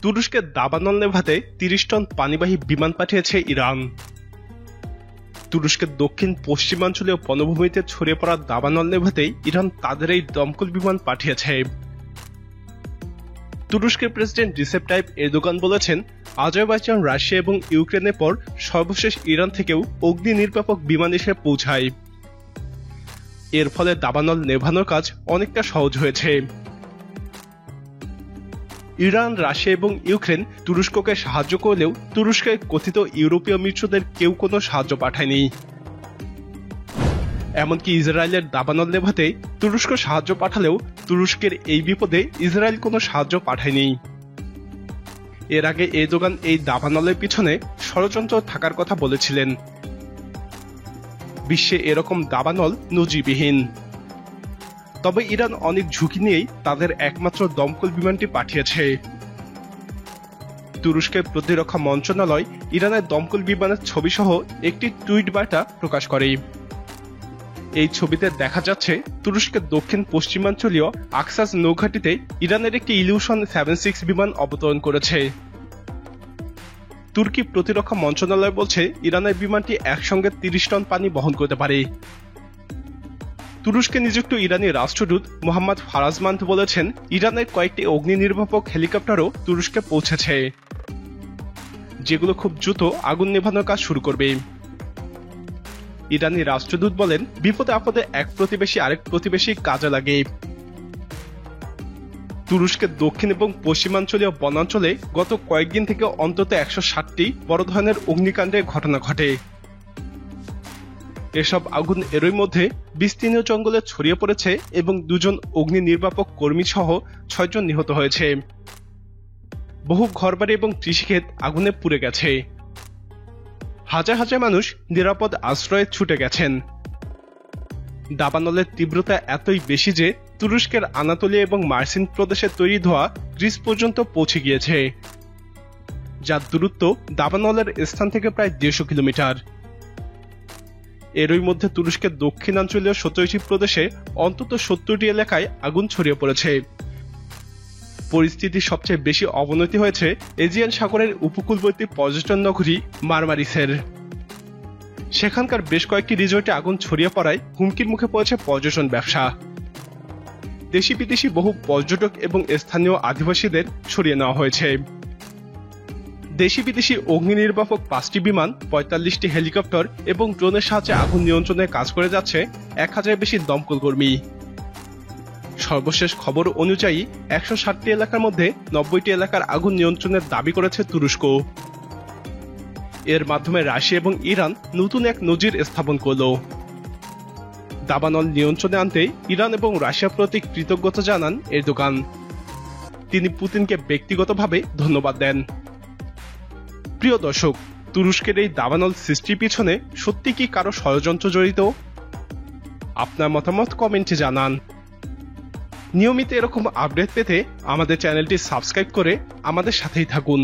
তুরস্কে দাবানল নেভাতে ৩০ টন পানিবাহী বিমান পাঠিয়েছে ইরান। তুরস্কের দক্ষিণ পশ্চিমাঞ্চলীয় বনভূমিতে ছড়িয়ে পড়া দাবানল নেভাতে ইরান তাদের এই দমকল বিমান পাঠিয়েছে। তুরস্কের প্রেসিডেন্ট রিসেপ তাইপ এরদোগান বলেছেন, আজারবাইজান, রাশিয়া এবং ইউক্রেনের পর সর্বশেষ ইরান থেকেও অগ্নি নির্বাপক বিমান এসে পৌঁছায়। এর ফলে দাবানল নেভানোর কাজ অনেকটা সহজ হয়েছে। ইরান, রাশিয়া এবং ইউক্রেন তুরস্ককে সাহায্য করলেও তুরস্কের কথিত ইউরোপীয় মিত্রদের কেউ কোনো সাহায্য পাঠায়নি। এমনকি ইসরায়েলের দাবানল নেভাতে তুরস্ক সাহায্য পাঠালেও তুরস্কের এই বিপদে ইসরায়েল কোনো সাহায্য পাঠায়নি। এর আগে এরদোগান এই দাবানলের পিছনে ষড়যন্ত্র থাকার কথা বলেছিলেন। বিশ্বে এরকম দাবানল নজিরবিহীন। তবে ইরান অনেক ঝুঁকি নিয়েই তাদের একমাত্র দমকল বিমানটি পাঠিয়েছে। তুরস্কের প্রতিরক্ষা মন্ত্রণালয় ইরানের দমকল বিমানের ছবি সহ একটি টুইট বার্তা প্রকাশ করে। এই ছবিতে দেখা যাচ্ছে তুরস্কের দক্ষিণ পশ্চিমাঞ্চলীয় আকসাস নৌঘাটিতে ইরানের একটি ইলিউশন 76 বিমান অবতরণ করেছে। তুর্কি প্রতিরক্ষা মন্ত্রণালয় বলছে, ইরানের বিমানটি একসঙ্গে ৩০ টন পানি বহন করতে পারে। তুরস্কে নিযুক্ত ইরানি রাষ্ট্রদূত মোহাম্মদ ফারাজমান্দ বলেছেন, ইরানের কয়েকটি অগ্নি নির্বাপক হেলিকপ্টারও তুরস্কে পৌঁছেছে, যেগুলো খুব দ্রুত আগুন নেভানোর কাজ শুরু করবে। ইরানি রাষ্ট্রদূত বলেন, বিপদে আপদে এক প্রতিবেশী আরেক প্রতিবেশী কাজে লাগে। তুরস্কের দক্ষিণ এবং পশ্চিমাঞ্চলীয় বনাঞ্চলে গত কয়েকদিন থেকে অন্তত ১৬০টি বড় ধরনের অগ্নিকাণ্ডের ঘটনা ঘটে। এসব আগুন এরই মধ্যে বিস্তীর্ণ জঙ্গলে ছড়িয়ে পড়েছে এবং ২ অগ্নি নির্বাপক কর্মী সহ ৬ জন নিহত হয়েছে। বহু ঘরবাড়ি এবং কৃষিক্ষেত আগুনে পুড়ে গেছে। হাজার হাজার মানুষ নিরাপদ আশ্রয়ে ছুটে গেছেন। দাবানলের তীব্রতা এতই বেশি যে তুরস্কের আনাতোলিয়া এবং মার্সিন প্রদেশে তৈরি ধোঁয়া গ্রিস পর্যন্ত পৌঁছে গিয়েছে, যার দূরত্ব দাবানলের স্থান থেকে প্রায় ১৫০ কিলোমিটার। এরই মধ্যে তুরস্কের দক্ষিণাঞ্চলীয় ১৭টি প্রদেশে অন্তত ৭০টি এলাকায় আগুন ছড়িয়ে পড়েছে। পরিস্থিতির সবচেয়ে বেশি অবনতি হয়েছে এজিয়ান সাগরের উপকূলবর্তী পর্যটন নগরী মারমারিসের। সেখানকার বেশ কয়েকটি রিসোর্টে আগুন ছড়িয়ে পড়ায় হুমকির মুখে পড়েছে পর্যটন ব্যবসা। দেশি বিদেশি বহু পর্যটক এবং স্থানীয় আদিবাসীদের সরিয়ে নেওয়া হয়েছে। দেশি বিদেশি অগ্নি নির্বাপক ৫টি বিমান, ৪৫টি হেলিকপ্টার এবং ড্রোনের সাহায্যে আগুন নিয়ন্ত্রণে কাজ করে যাচ্ছে ১,০০০ বেশি দমকল কর্মী। সর্বশেষ খবর অনুযায়ী ১৬০টি এলাকার মধ্যে ৯০টি এলাকার আগুন নিয়ন্ত্রণের দাবি করেছে তুরস্ক। এর মাধ্যমে রাশিয়া এবং ইরান নতুন এক নজির স্থাপন করল। দাবানল নিয়ন্ত্রণে আনতে ইরান এবং রাশিয়ার প্রতি কৃতজ্ঞতা জানান এরদোগান। তিনি পুতিনকে ব্যক্তিগতভাবে ধন্যবাদ দেন। প্রিয় দর্শক, তুরস্কের এই দাবানল সৃষ্টির পিছনে সত্যি কি কারো ষড়যন্ত্র জড়িত? আপনার মতামত কমেন্টে জানান। নিয়মিত এরকম আপডেট পেতে আমাদের চ্যানেলটি সাবস্ক্রাইব করে আমাদের সাথেই থাকুন।